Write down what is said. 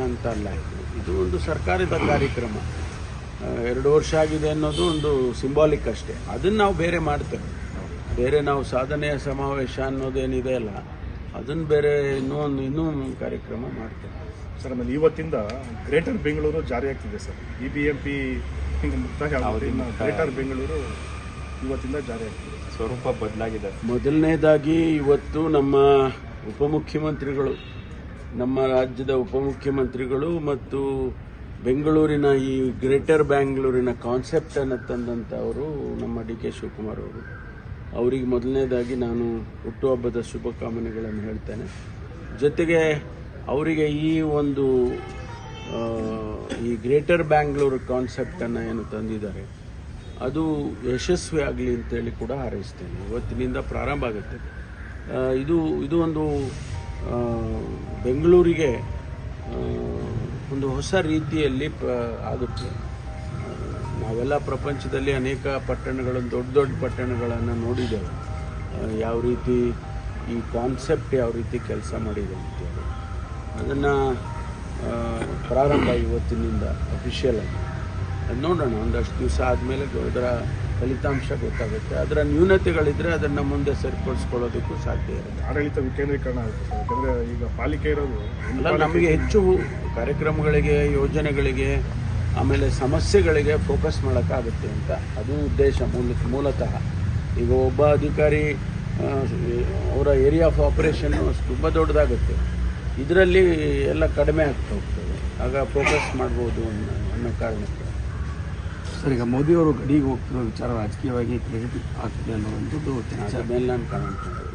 ಅಂತ ಅಲ್ಲ, ಇದು ಒಂದು ಸರ್ಕಾರದ ಕಾರ್ಯಕ್ರಮ. 2 ವರ್ಷ ಆಗಿದೆ ಅನ್ನೋದು ಒಂದು ಸಿಂಬಾಲಿಕ್ ಅಷ್ಟೇ. ಅದನ್ನು ನಾವು ಬೇರೆ ಮಾಡ್ತೇವೆ. ಬೇರೆ ನಾವು ಸಾಧನೆಯ ಸಮಾವೇಶ ಅನ್ನೋದೇನಿದೆ ಅಲ್ಲ, ಅದನ್ನು ಬೇರೆ ಇನ್ನೂ ಕಾರ್ಯಕ್ರಮ ಮಾಡ್ತೇವೆ. ಸರ್, ಆಮೇಲೆ ಇವತ್ತಿಂದ ಗ್ರೇಟರ್ ಬೆಂಗಳೂರು ಜಾರಿ ಆಗ್ತಿದೆ ಸರ್. BBMP ಮುಕ್ತಾಯ ಆಗೋದ್ರಿಂದ ಗ್ರೇಟರ್ ಬೆಂಗಳೂರು ಇವತ್ತಿಂದ ಜಾರಿ ಆಗ್ತಿದೆ. ಸ್ವರೂಪ ಬದಲಾಗಿದೆ. ಮೊದಲನೇದಾಗಿ ಇವತ್ತು ನಮ್ಮ ಉಪಮುಖ್ಯಮಂತ್ರಿಗಳು, ನಮ್ಮ ರಾಜ್ಯದ ಉಪಮುಖ್ಯಮಂತ್ರಿಗಳು ಮತ್ತು ಬೆಂಗಳೂರಿನ ಈ ಗ್ರೇಟರ್ ಬ್ಯಾಂಗ್ಳೂರಿನ ಕಾನ್ಸೆಪ್ಟನ್ನು ತಂದಂಥವರು ನಮ್ಮ DK ಶಿವಕುಮಾರ್ ಅವರು. ಅವರಿಗೆ ಮೊದಲನೇದಾಗಿ ನಾನು ಹುಟ್ಟುಹಬ್ಬದ ಶುಭಕಾಮನೆಗಳನ್ನು ಹೇಳ್ತೇನೆ. ಜೊತೆಗೆ ಅವರಿಗೆ ಈ ಗ್ರೇಟರ್ ಬ್ಯಾಂಗ್ಳೂರು ಕಾನ್ಸೆಪ್ಟನ್ನು ಏನು ತಂದಿದ್ದಾರೆ ಅದು ಯಶಸ್ವಿ ಆಗಲಿ ಅಂತೇಳಿ ಕೂಡ ಹಾರೈಸ್ತೇನೆ. ಇವತ್ತಿನಿಂದ ಪ್ರಾರಂಭ ಆಗುತ್ತೆ. ಇದು ಒಂದು ಬೆಂಗಳೂರಿಗೆ ಒಂದು ಹೊಸ ರೀತಿಯಲ್ಲಿ ಆಗುತ್ತೆ. ನಾವೆಲ್ಲ ಪ್ರಪಂಚದಲ್ಲಿ ಅನೇಕ ಪಟ್ಟಣಗಳನ್ನು, ದೊಡ್ಡ ದೊಡ್ಡ ಪಟ್ಟಣಗಳನ್ನು ನೋಡಿದ್ದೇವೆ. ಯಾವ ರೀತಿ ಈ ಕಾನ್ಸೆಪ್ಟ್ ಯಾವ ರೀತಿ ಕೆಲಸ ಮಾಡಿದೆ ಅಂತೇಳಿ ಅದನ್ನು ಪ್ರಾರಂಭ ಇವತ್ತಿನಿಂದ ಅಫಿಷಿಯಲ್ ಆಗಿ ನೋಡೋಣ. ಒಂದಷ್ಟು ದಿವಸ ಆದಮೇಲೆ ಅದರ ಫಲಿತಾಂಶ ಗೊತ್ತಾಗುತ್ತೆ. ಅದರ ನ್ಯೂನತೆಗಳಿದ್ದರೆ ಅದನ್ನು ಮುಂದೆ ಸರಿಪಡಿಸ್ಕೊಳ್ಳೋದಕ್ಕೂ ಸಾಧ್ಯ ಇರುತ್ತೆ. ಆಡಳಿತ ವಿಕೇಂದ್ರೀಕರಣ ಆಗುತ್ತೆ ಸರ್. ಯಾಕಂದರೆ ಈಗ ಪಾಲಿಕೆ ಇರೋದು ಅಲ್ಲ, ನಮಗೆ ಹೆಚ್ಚು ಕಾರ್ಯಕ್ರಮಗಳಿಗೆ, ಯೋಜನೆಗಳಿಗೆ, ಆಮೇಲೆ ಸಮಸ್ಯೆಗಳಿಗೆ ಫೋಕಸ್ ಮಾಡೋಕ್ಕಾಗುತ್ತೆ ಅಂತ ಅದು ಉದ್ದೇಶ ಮೂಲತಃ. ಈಗ ಒಬ್ಬ ಅಧಿಕಾರಿ ಅವರ ಏರಿಯಾ ಆಫ್ ಆಪರೇಷನ್ನು ತುಂಬ ದೊಡ್ಡದಾಗುತ್ತೆ. ಇದರಲ್ಲಿ ಎಲ್ಲ ಕಡಿಮೆ ಆಗ್ತಾ ಹೋಗ್ತದೆ. ಆಗ ಫೋಕಸ್ ಮಾಡ್ಬೋದು ಅನ್ನೋ ಕಾರಣಕ್ಕೆ. ಸರ್, ಈಗ ಮೋದಿಯವರು ಗಡಿಗೆ ಹೋಗ್ತಿರೋ ವಿಚಾರ ರಾಜಕೀಯವಾಗಿ ಕ್ರೆಡಿಟ್ ಆಗ್ತಿದೆ ಅನ್ನೋವಂಥದ್ದು ಅದನ್ನೆಲ್ಲ ನಾನು ಕಾಣ್ತೇನೆ.